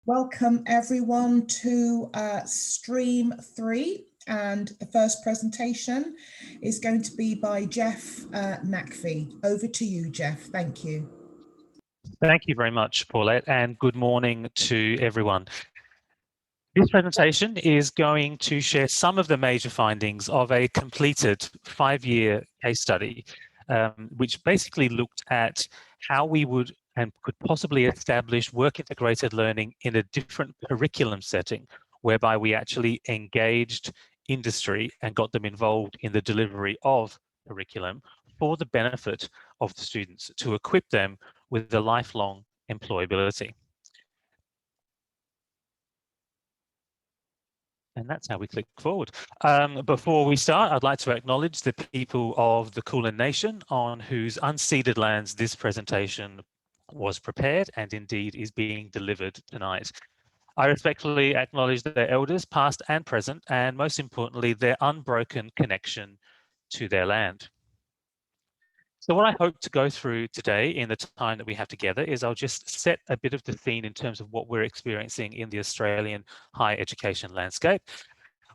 Welcome everyone to stream 3, and the first presentation is going to be by Jeff Naqvi. Over to you, Jeff. Thank you. Thank you very much, Paulette, and good morning to everyone. This presentation is going to share some of the major findings of a completed 5-year case study, which basically looked at how we would and could possibly establish work-integrated learning in a different curriculum setting, whereby we actually engaged industry and got them involved in the delivery of curriculum for the benefit of the students to equip them with the lifelong employability. And that's how we click forward. Before we start, I'd like to acknowledge the people of the Kulin Nation on whose unceded lands this presentation was prepared and indeed is being delivered tonight. I respectfully acknowledge their elders, past and present, and most importantly, their unbroken connection to their land. So what I hope to go through today in the time that we have together is I'll just set a bit of the scene in terms of what we're experiencing in the Australian higher education landscape.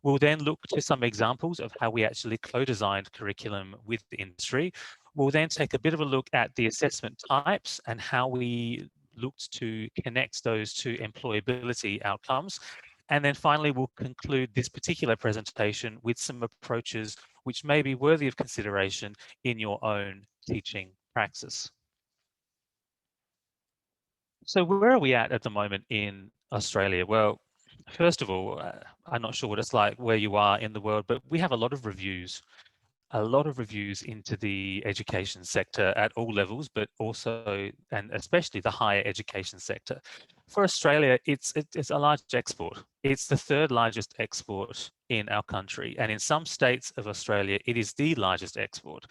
We'll then look to some examples of how we actually co-designed curriculum with the industry. We'll then take a bit of a look at the assessment types and how we looked to connect those to employability outcomes. And then finally, we'll conclude this particular presentation with some approaches which may be worthy of consideration in your own teaching praxis. So where are we at the moment in Australia? Well, first of all, I'm not sure what it's like where you are in the world, but we have a lot of reviews into the education sector at all levels, but also and especially the higher education sector. For Australia, it's a large export. It's the 3rd largest export in our country, and in some states of Australia, it is the largest export.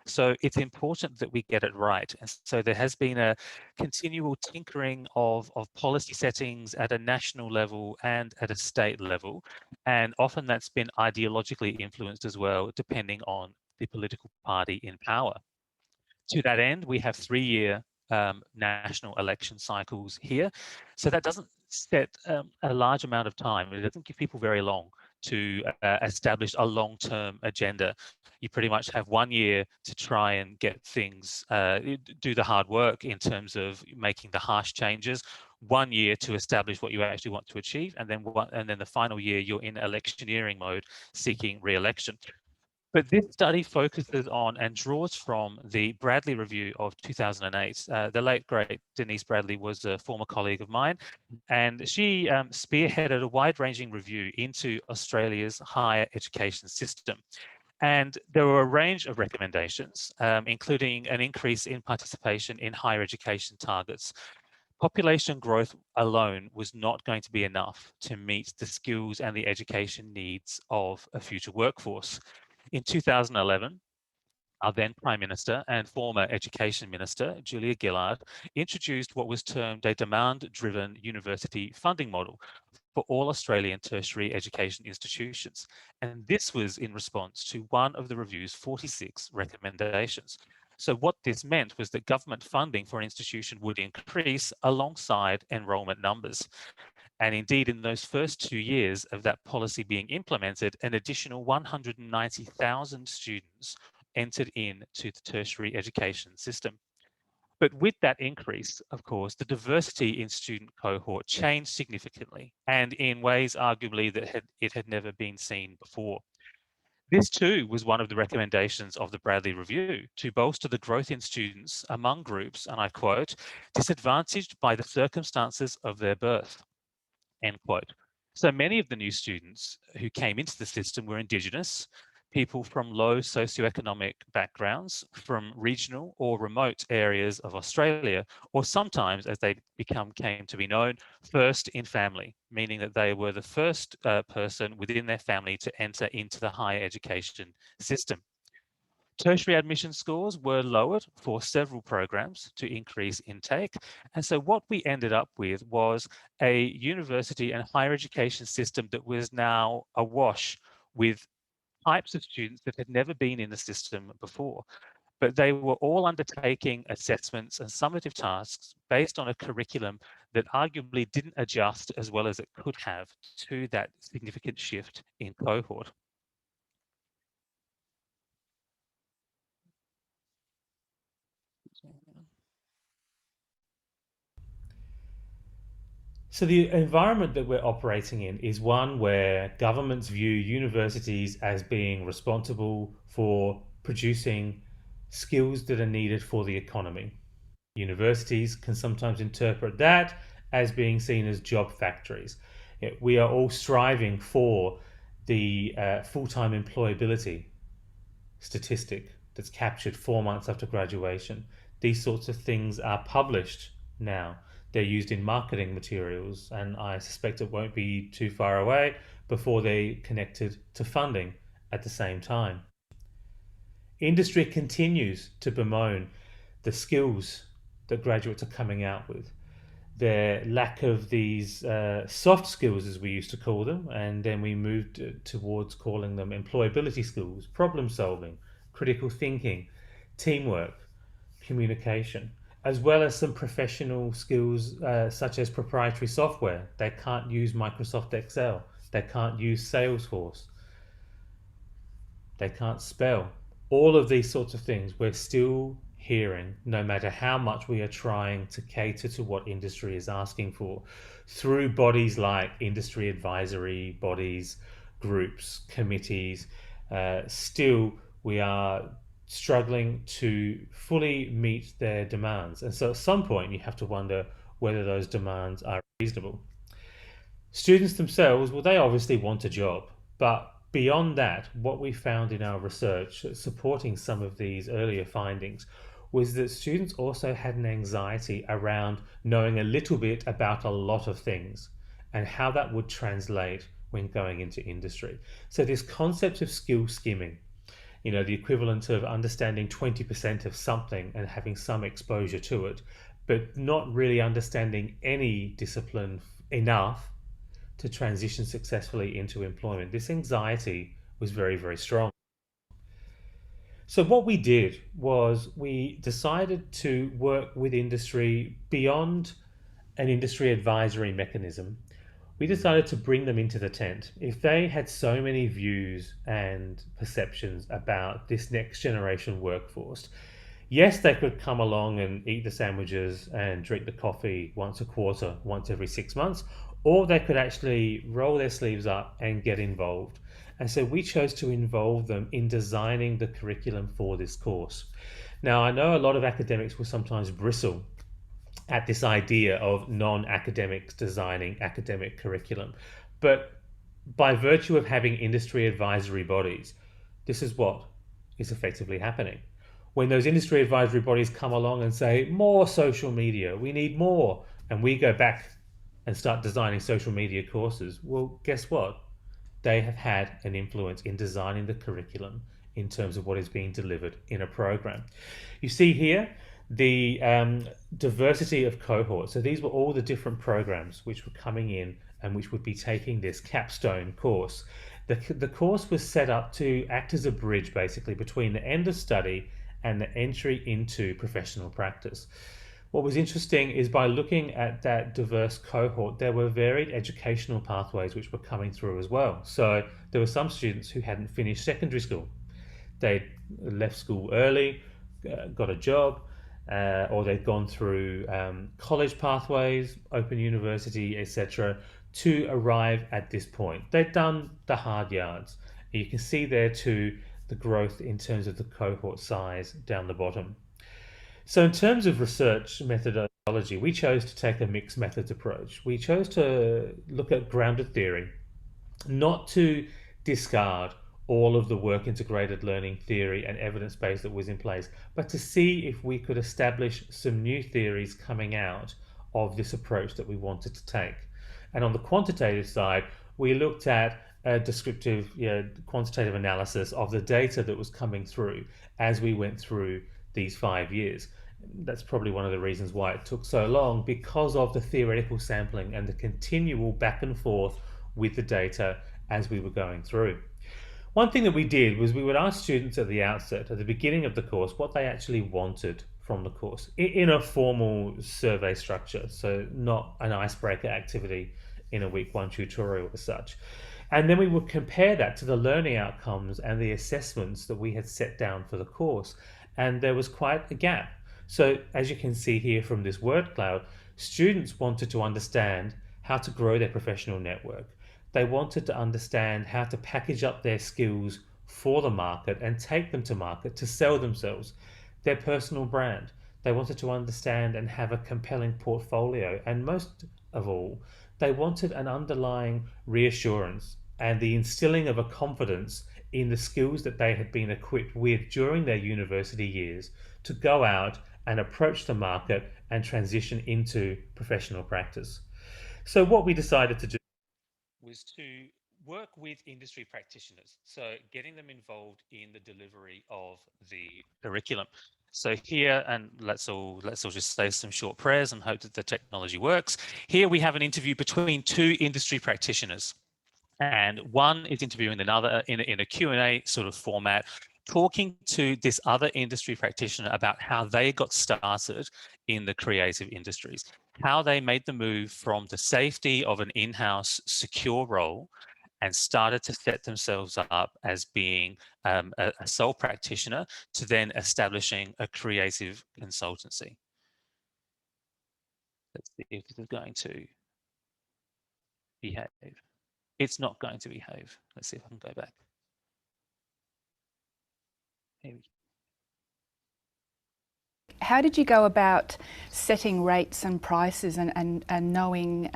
So it's important that we get it right. And so there has been a continual tinkering of policy settings at a national level and at a state level. And often that's been ideologically influenced as well, depending on the political party in power. To that end, we have 3-year national election cycles here. So that doesn't set a large amount of time. It doesn't give people very long to establish a long-term agenda. You pretty much have 1 year to try and get things, do the hard work in terms of making the harsh changes, 1 year to establish what you actually want to achieve, and then the final year you're in electioneering mode seeking re-election. But this study focuses on and draws from the Bradley Review of 2008. The late, great Denise Bradley was a former colleague of mine, and she spearheaded a wide-ranging review into Australia's higher education system. And there were a range of recommendations, including an increase in participation in higher education targets. Population growth alone was not going to be enough to meet the skills and the education needs of a future workforce. In 2011, our then Prime Minister and former Education Minister, Julia Gillard, introduced what was termed a demand-driven university funding model for all Australian tertiary education institutions. And this was in response to one of the review's 46 recommendations. So what this meant was that government funding for an institution would increase alongside enrolment numbers. And indeed, in those first 2 years of that policy being implemented, an additional 190,000 students entered into the tertiary education system. But with that increase, of course, the diversity in student cohort changed significantly and in ways arguably that it had never been seen before. This too was one of the recommendations of the Bradley Review, to bolster the growth in students among groups, and I quote, disadvantaged by the circumstances of their birth, end quote. So many of the new students who came into the system were Indigenous, people from low socioeconomic backgrounds, from regional or remote areas of Australia, or sometimes, as they came to be known, first in family, meaning that they were the first person within their family to enter into the higher education system. Tertiary admission scores were lowered for several programs to increase intake. And so what we ended up with was a university and higher education system that was now awash with types of students that had never been in the system before. But they were all undertaking assessments and summative tasks based on a curriculum that arguably didn't adjust as well as it could have to that significant shift in cohort. So the environment that we're operating in is one where governments view universities as being responsible for producing skills that are needed for the economy. Universities can sometimes interpret that as being seen as job factories. We are all striving for the full-time employability statistic that's captured 4 months after graduation. These sorts of things are published now. They're used in marketing materials, and I suspect it won't be too far away before they're connected to funding at the same time. Industry continues to bemoan the skills that graduates are coming out with, their lack of these soft skills, as we used to call them, and then we moved towards calling them employability skills, problem solving, critical thinking, teamwork, communication, as well as some professional skills such as proprietary software. They can't use Microsoft Excel, they can't use Salesforce, they can't spell. All of these sorts of things we're still hearing, no matter how much we are trying to cater to what industry is asking for, through bodies like industry advisory bodies, groups, committees. Still, we are struggling to fully meet their demands. And so at some point, you have to wonder whether those demands are reasonable. Students themselves, well, they obviously want a job, but beyond that, what we found in our research supporting some of these earlier findings was that students also had an anxiety around knowing a little bit about a lot of things and how that would translate when going into industry. So this concept of skill skimming, the equivalent of understanding 20% of something and having some exposure to it, but not really understanding any discipline enough to transition successfully into employment. This anxiety was very, very strong. So what we did was we decided to work with industry beyond an industry advisory mechanism. We decided to bring them into the tent. If they had so many views and perceptions about this next generation workforce, yes, they could come along and eat the sandwiches and drink the coffee once a quarter, once every 6 months, or they could actually roll their sleeves up and get involved. And so we chose to involve them in designing the curriculum for this course. Now, I know a lot of academics will sometimes bristle at this idea of non-academics designing academic curriculum, but by virtue of having industry advisory bodies, this is what is effectively happening. When those industry advisory bodies come along and say, more social media, we need more, and we go back and start designing social media courses, well, guess what? They have had an influence in designing the curriculum in terms of what is being delivered in a program. You see here the diversity of cohorts. So these were all the different programs which were coming in and which would be taking this capstone course. The course was set up to act as a bridge basically between the end of study and the entry into professional practice. What was interesting is by looking at that diverse cohort, there were varied educational pathways which were coming through as well. So there were some students who hadn't finished secondary school. They left school early, got a job, or they'd gone through college pathways, open university, etc., to arrive at this point. They'd done the hard yards. You can see there too the growth in terms of the cohort size down the bottom. So in terms of research methodology, we chose to take a mixed methods approach. We chose to look at grounded theory, not to discard all of the work integrated learning theory and evidence base that was in place, but to see if we could establish some new theories coming out of this approach that we wanted to take. And on the quantitative side, we looked at a descriptive, quantitative analysis of the data that was coming through as we went through these 5 years. That's probably one of the reasons why it took so long, because of the theoretical sampling and the continual back and forth with the data as we were going through. One thing that we did was we would ask students at the outset, at the beginning of the course, what they actually wanted from the course in a formal survey structure, so not an icebreaker activity in a week one tutorial as such. And then we would compare that to the learning outcomes and the assessments that we had set down for the course. And there was quite a gap. So as you can see here from this word cloud, students wanted to understand how to grow their professional network. They wanted to understand how to package up their skills for the market and take them to market to sell themselves, their personal brand. They wanted to understand and have a compelling portfolio. And most of all, they wanted an underlying reassurance and the instilling of a confidence in the skills that they had been equipped with during their university years to go out and approach the market and transition into professional practice. So what we decided to do was to work with industry practitioners, so getting them involved in the delivery of the curriculum. So here, and let's all just say some short prayers and hope that the technology works. Here we have an interview between two industry practitioners, and one is interviewing another in a Q&A sort of format, talking to this other industry practitioner about how they got started in the creative industries, how they made the move from the safety of an in-house secure role and started to set themselves up as being a sole practitioner to then establishing a creative consultancy. Let's see if this is going to behave. It's not going to behave. Let's see if I can go back. Here we go. How did you go about setting rates and prices and knowing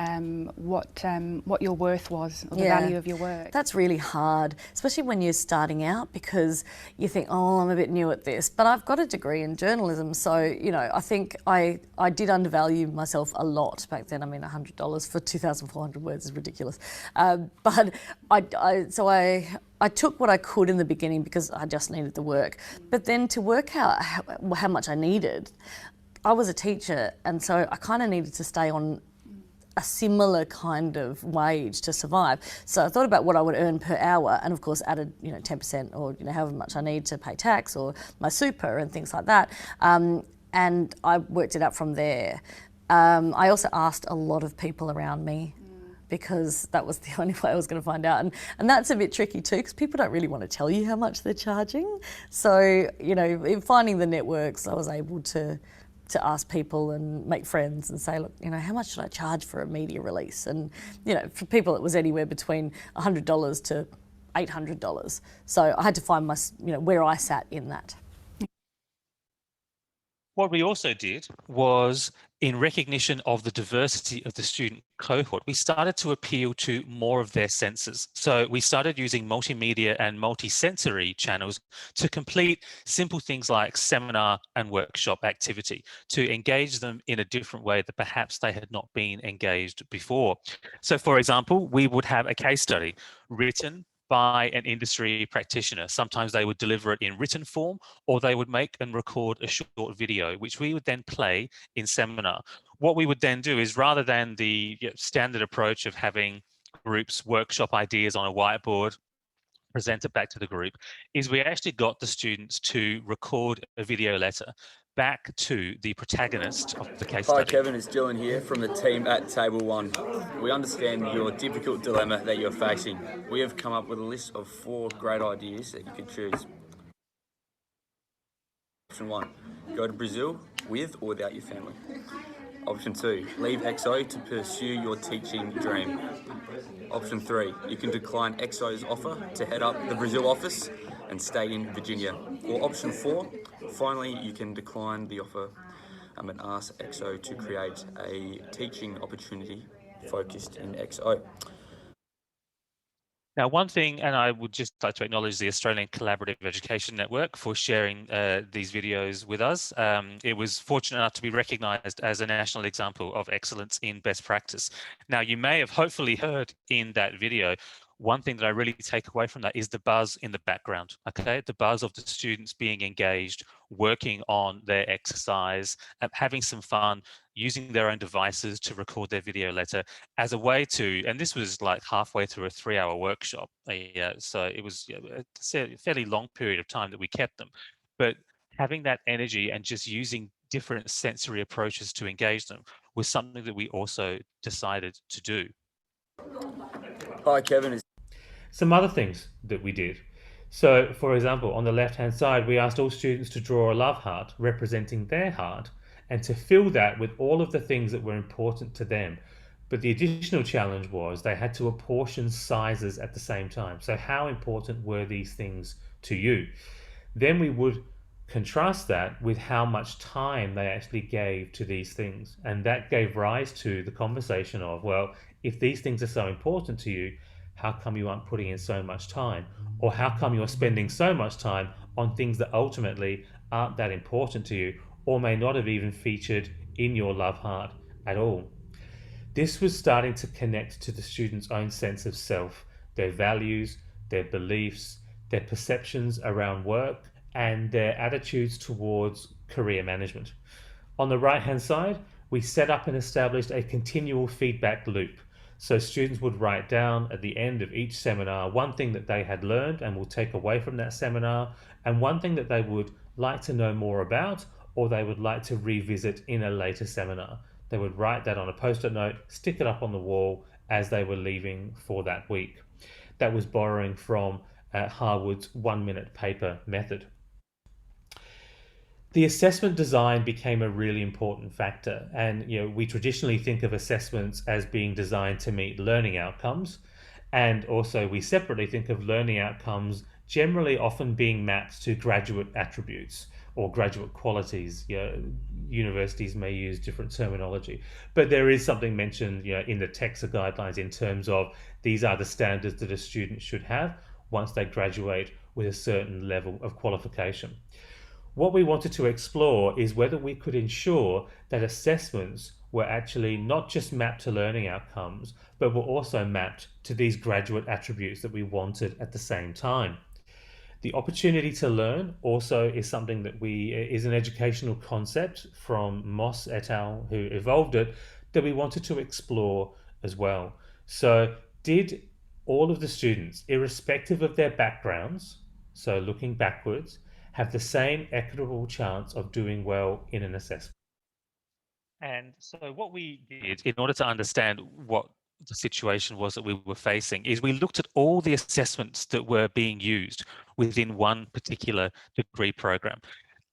what your worth was, or the value of your work? That's really hard, especially when you're starting out, because you think, oh, I'm a bit new at this, but I've got a degree in journalism, so you know, I think I did undervalue myself a lot back then. I mean, $100 for 2,400 words is ridiculous, but I took what I could in the beginning because I just needed the work. But then to work out how much I needed, I was a teacher, and so I kind of needed to stay on a similar kind of wage to survive. So I thought about what I would earn per hour, and of course added 10% or however much I need to pay tax or my super and things like that. And I worked it out from there. I also asked a lot of people around me, because that was the only way I was going to find out. And that's a bit tricky too, because people don't really want to tell you how much they're charging. So, in finding the networks, I was able to ask people and make friends and say, look, how much should I charge for a media release? And, for people it was anywhere between $100 to $800. So I had to find where I sat in that. What we also did was, in recognition of the diversity of the student cohort, we started to appeal to more of their senses. So we started using multimedia and multi-sensory channels to complete simple things like seminar and workshop activity, to engage them in a different way that perhaps they had not been engaged before. So for example, we would have a case study written by an industry practitioner. Sometimes they would deliver it in written form, or they would make and record a short video, which we would then play in seminar. What we would then do is, rather than the standard approach of having groups workshop ideas on a whiteboard, present it back to the group, is we actually got the students to record a video letter back to the protagonist of the case study. Hi Kevin, it's Dylan here from the team at Table 1. We understand your difficult dilemma that you're facing. We have come up with a list of 4 great ideas that you could choose. Option 1, go to Brazil with or without your family. Option 2, leave XO to pursue your teaching dream. Option 3, you can decline XO's offer to head up the Brazil office and stay in Virginia. Or option 4, finally, you can decline the offer and ask XO to create a teaching opportunity focused in XO. Now, one thing, and I would just like to acknowledge the Australian Collaborative Education Network for sharing these videos with us. It was fortunate enough to be recognised as a national example of excellence in best practice. Now, you may have hopefully heard in that video, one thing that I really take away from that is the buzz in the background, okay? The buzz of the students being engaged, working on their exercise, having some fun, using their own devices to record their video letter as a way to, and this was like halfway through a 3-hour workshop. So it was a fairly long period of time that we kept them, but having that energy and just using different sensory approaches to engage them was something that we also decided to do. Hi, Kevin. Some other things that we did. So, for example, on the left-hand side, we asked all students to draw a love heart representing their heart and to fill that with all of the things that were important to them. But the additional challenge was they had to apportion sizes at the same time. So how important were these things to you? Then we would contrast that with how much time they actually gave to these things. And that gave rise to the conversation of, well, if these things are so important to you, how come you aren't putting in so much time? Or how come you're spending so much time on things that ultimately aren't that important to you, or may not have even featured in your love heart at all? This was starting to connect to the students' own sense of self, their values, their beliefs, their perceptions around work, and their attitudes towards career management. On the right-hand side, we set up and established a continual feedback loop. So students would write down at the end of each seminar one thing that they had learned and will take away from that seminar, and one thing that they would like to know more about or they would like to revisit in a later seminar. They would write that on a post-it note, stick it up on the wall as they were leaving for that week. That was borrowing from Harwood's 1-minute paper method. The assessment design became a really important factor, and we traditionally think of assessments as being designed to meet learning outcomes, and also we separately think of learning outcomes generally often being mapped to graduate attributes or graduate qualities. Universities may use different terminology, but there is something mentioned in the TEXA guidelines in terms of these are the standards that a student should have once they graduate with a certain level of qualification. What we wanted to explore is whether we could ensure that assessments were actually not just mapped to learning outcomes, but were also mapped to these graduate attributes that we wanted at the same time. The opportunity to learn also is something that is an educational concept from Moss et al., who evolved it, that we wanted to explore as well. So did all of the students, irrespective of their backgrounds, so looking backwards, have the same equitable chance of doing well in an assessment? And so what we did in order to understand what the situation was that we were facing is we looked at all the assessments that were being used within one particular degree program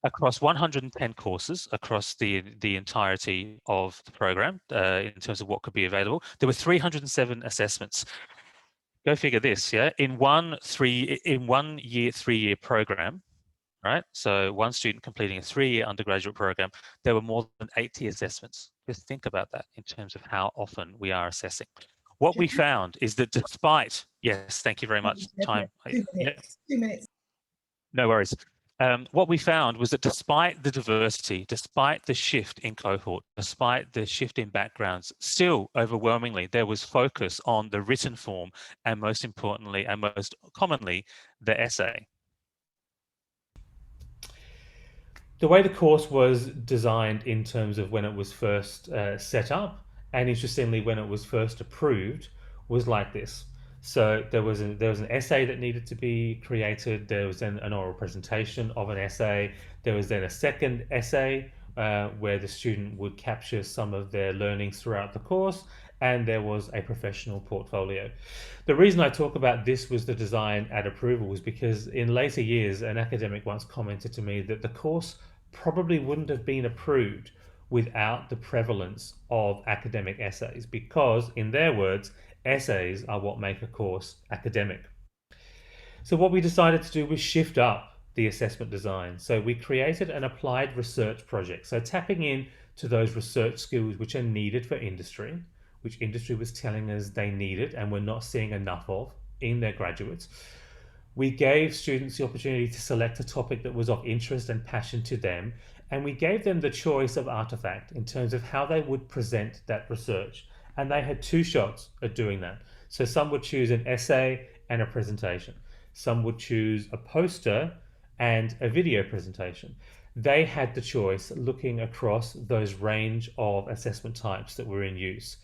across 110 courses across the entirety of the program in terms of what could be available. There were 307 assessments. Go figure this, yeah? In one 3-year program, right? So one student completing a 3-year undergraduate program, there were more than 80 assessments. Just think about that in terms of how often we are assessing. What we found is that despite, yes, thank you very much. Time. 2 minutes. 2 minutes. No worries. What we found was that despite the diversity, despite the shift in cohort, despite the shift in backgrounds, still overwhelmingly there was focus on the written form and most importantly and most commonly the essay. The way the course was designed in terms of when it was first set up, and interestingly when it was first approved, was like this. So there was an essay that needed to be created. There was then an oral presentation of an essay. There was then a second essay where the student would capture some of their learnings throughout the course, and there was a professional portfolio. The reason I talk about this was the design at approval was because in later years, an academic once commented to me that the course probably wouldn't have been approved without the prevalence of academic essays, because in their words, essays are what make a course academic. So what we decided to do was shift up the assessment design. So we created an applied research project. So tapping in to those research skills which are needed for industry, which industry was telling us they needed and we're not seeing enough of in their graduates. We gave students the opportunity to select a topic that was of interest and passion to them, and we gave them the choice of artifact in terms of how they would present that research. And they had 2 shots at doing that. So some would choose an essay and a presentation. Some would choose a poster and a video presentation. They had the choice looking across those range of assessment types that were in use.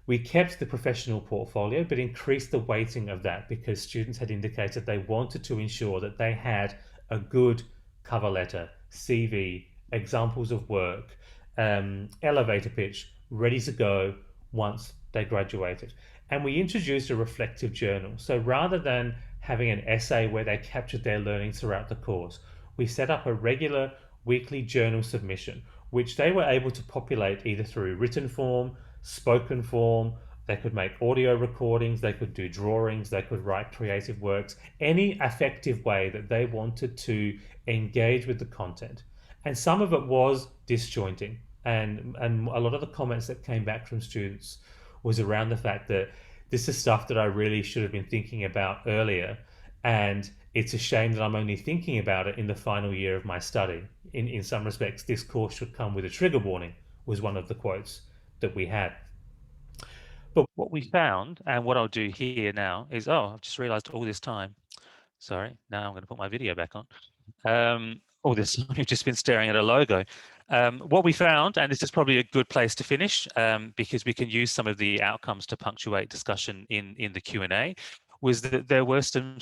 We kept the professional portfolio, but increased the weighting of that because students had indicated they wanted to ensure that they had a good cover letter, CV, examples of work, elevator pitch, ready to go once they graduated. And we introduced a reflective journal. So rather than having an essay where they captured their learning throughout the course, we set up a regular weekly journal submission, which they were able to populate either through written form, spoken form. They could make audio recordings, they could do drawings, they could write creative works, any affective way that they wanted to engage with the content. And some of it was disjointing. And a lot of the comments that came back from students was around the fact that this is stuff that I really should have been thinking about earlier. And it's a shame that I'm only thinking about it in the final year of my study. In some respects, this course should come with a trigger warning, was one of the quotes that we had. But what we found, and what I'll do here now is, oh, I've just realized all this time. Sorry, now I'm going to put my video back on. All this time you've just been staring at a logo. What we found, and this is probably a good place to finish, because we can use some of the outcomes to punctuate discussion in the Q&A, was that there were some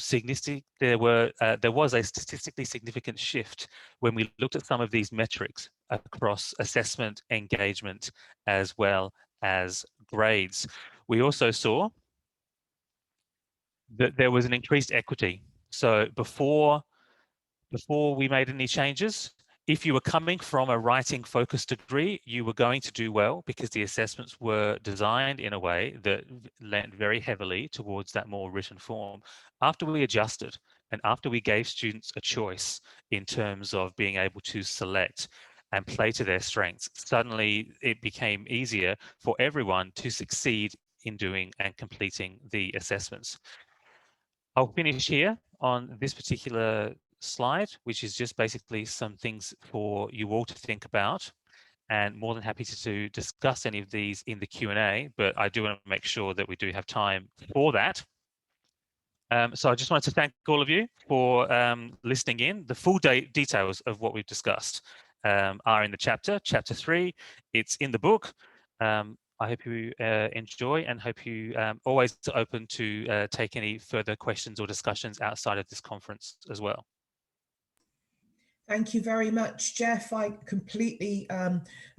there was a statistically significant shift when we looked at some of these metrics across assessment, engagement, as well as grades. We also saw that there was an increased equity. So before we made any changes, if you were coming from a writing focused degree, you were going to do well because the assessments were designed in a way that lent very heavily towards that more written form. After we adjusted and after we gave students a choice in terms of being able to select and play to their strengths, suddenly it became easier for everyone to succeed in doing and completing the assessments. I'll finish here on this particular slide, which is just basically some things for you all to think about, and more than happy to discuss any of these in the Q&A, but I do want to make sure that we do have time for that. So I just wanted to thank all of you for listening in. The full details of what we've discussed are in the chapter 3. It's in the book. I hope you enjoy, and hope you always open to take any further questions or discussions outside of this conference as well. Thank you very much, Jeff. I completely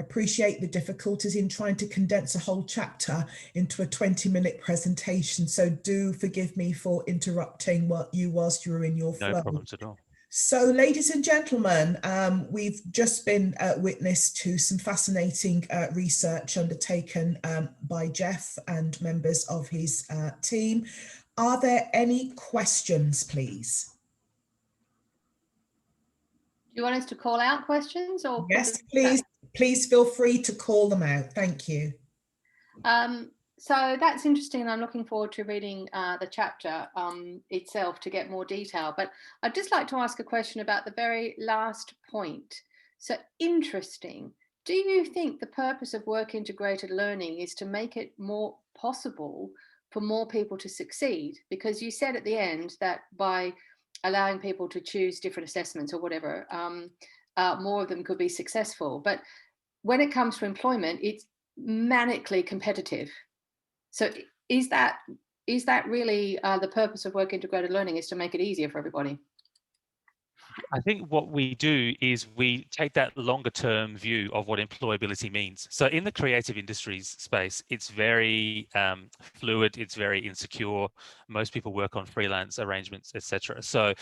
appreciate the difficulties in trying to condense a whole chapter into a 20-minute presentation. So do forgive me for interrupting whilst you were in your flow. No problems at all. So, ladies and gentlemen, we've just been witness to some fascinating research undertaken by Jeff and members of his team. Are there any questions, please? Do you want us to call out questions, or? Yes, please. Please feel free to call them out. Thank you. So that's interesting, and I'm looking forward to reading the chapter itself to get more detail. But I'd just like to ask a question about the very last point. So interesting. Do you think the purpose of work integrated learning is to make it more possible for more people to succeed? Because you said at the end that by allowing people to choose different assessments or whatever, more of them could be successful. But when it comes to employment, it's manically competitive. So is that really the purpose of work integrated learning, is to make it easier for everybody? I think what we do is we take that longer term view of what employability means. So in the creative industries space, it's very fluid, it's very insecure. Most people work on freelance arrangements, etc. So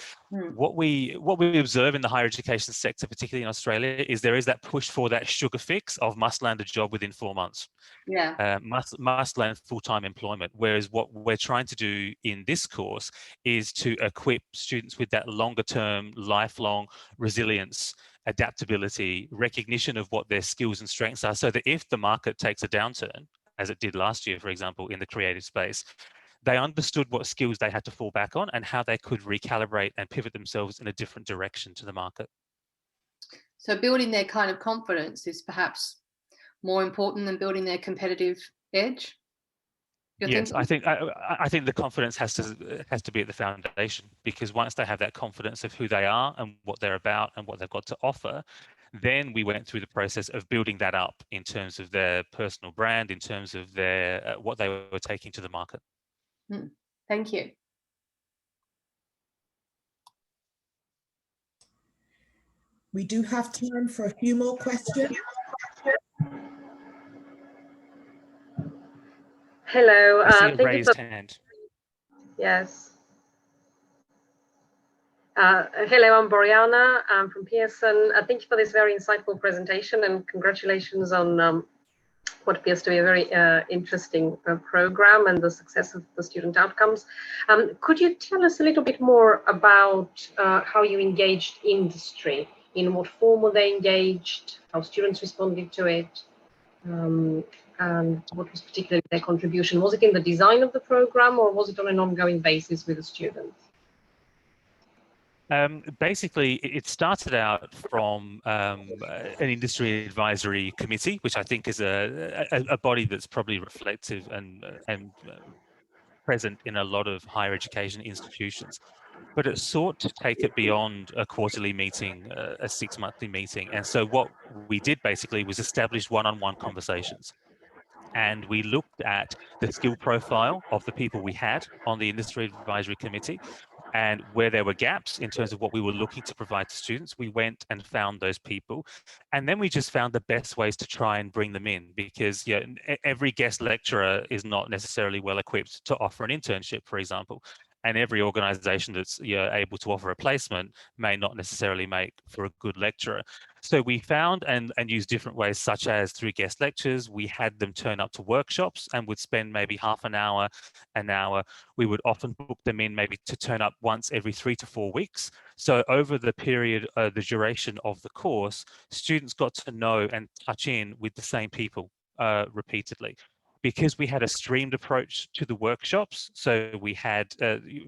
what we observe in the higher education sector, particularly in Australia, is there is that push for that sugar fix of must land a job within 4 months. Yeah. Must land full-time employment. Whereas what we're trying to do in this course is to equip students with that longer-term, lifelong resilience, adaptability, recognition of what their skills and strengths are, so that if the market takes a downturn, as it did last year, for example, in the creative space, they understood what skills they had to fall back on and how they could recalibrate and pivot themselves in a different direction to the market. So building their kind of confidence is perhaps more important than building their competitive edge? Yes, I think the confidence has to be at the foundation, because once they have that confidence of who they are and what they're about and what they've got to offer, then we went through the process of building that up in terms of their personal brand, in terms of their what they were taking to the market. Thank you. We do have time for a few more questions. Hello. I see a Thank you raised for, hand. yes. Hello, I'm Boriana. I'm from Pearson. Thank you for this very insightful presentation, and congratulations on what appears to be a very interesting program and the success of the student outcomes. Could you tell us a little bit more about how you engaged industry? In what form were they engaged? How students responded to it? And what was particularly their contribution? Was it in the design of the program, or was it on an ongoing basis with the students? Basically, it started out from an industry advisory committee, which I think is a body that's probably reflective and present in a lot of higher education institutions. But it sought to take it beyond a quarterly meeting, a 6-monthly meeting. And so what we did basically was establish one-on-one conversations. And we looked at the skill profile of the people we had on the industry advisory committee, and where there were gaps in terms of what we were looking to provide to students, we went and found those people. And then we just found the best ways to try and bring them in, because every guest lecturer is not necessarily well equipped to offer an internship, for example. And every organization that's able to offer a placement may not necessarily make for a good lecturer. So we found and used different ways, such as through guest lectures. We had them turn up to workshops and would spend maybe half an hour. We would often book them in maybe to turn up once every 3 to 4 weeks. So over the period, the duration of the course, students got to know and touch in with the same people repeatedly. Because we had a streamed approach to the workshops, so we had,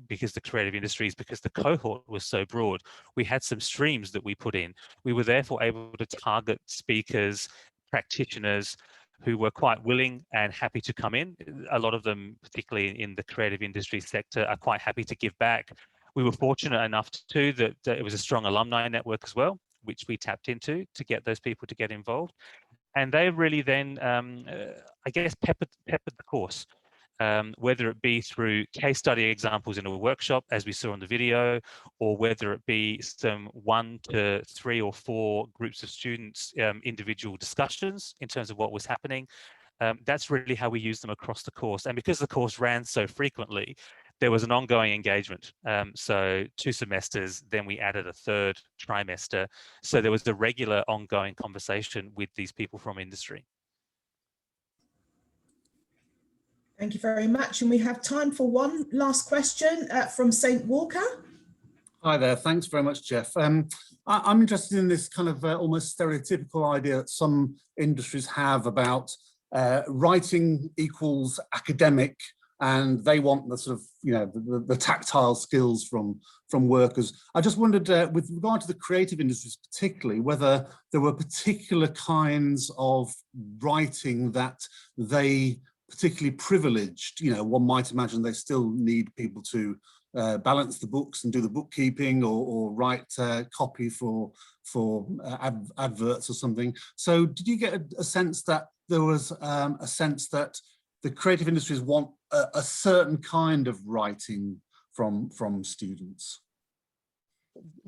because the creative industries, because the cohort was so broad, we had some streams that we put in. We were therefore able to target speakers, practitioners who were quite willing and happy to come in. A lot of them, particularly in the creative industry sector, are quite happy to give back. We were fortunate enough too that it was a strong alumni network as well, which we tapped into to get those people to get involved. And they really then, I guess, peppered the course, whether it be through case study examples in a workshop, as we saw in the video, or whether it be some 1 to 3 or 4 groups of students, individual discussions in terms of what was happening. That's really how we used them across the course. And because the course ran so frequently, there was an ongoing engagement. So 2 semesters, then we added a 3rd trimester. So there was a regular ongoing conversation with these people from industry. Thank you very much. And we have time for one last question from St. Walker. Hi there. Thanks very much, Jeff. I'm interested in this kind of almost stereotypical idea that some industries have about writing equals academic, and they want the sort of, the tactile skills from workers. I just wondered, with regard to the creative industries particularly, whether there were particular kinds of writing that they particularly privileged. One might imagine they still need people to balance the books and do the bookkeeping, or write copy for adverts or something. So did you get a sense that there was a sense that the creative industries want a certain kind of writing from students?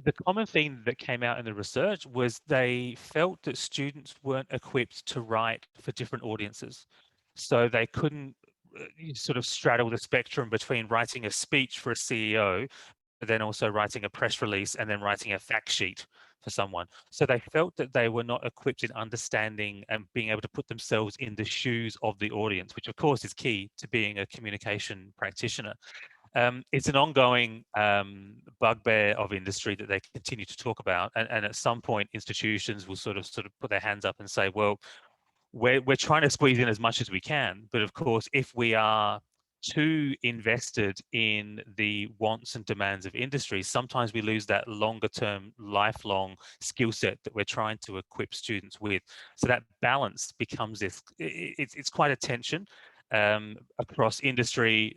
The common theme that came out in the research was they felt that students weren't equipped to write for different audiences. So they couldn't sort of straddle the spectrum between writing a speech for a CEO, but then also writing a press release and then writing a fact sheet for someone. So they felt that they were not equipped in understanding and being able to put themselves in the shoes of the audience, which of course is key to being a communication practitioner. It's an ongoing bugbear of industry that they continue to talk about. And at some point, institutions will sort of put their hands up and say, well, we're trying to squeeze in as much as we can. But of course, if we are too invested in the wants and demands of industry, sometimes we lose that longer term, lifelong skill set that we're trying to equip students with. So that balance becomes this, it's quite a tension across industry,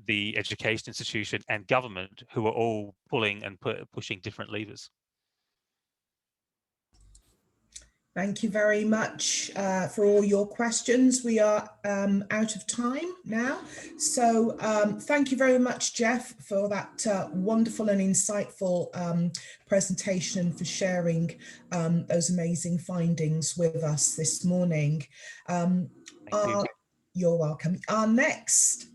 the education institution and government, who are all pulling and pushing different levers. Thank you very much for all your questions. We are out of time now. So thank you very much, Jeff, for that wonderful and insightful presentation, for sharing those amazing findings with us this morning. Thank you. You're welcome. Our next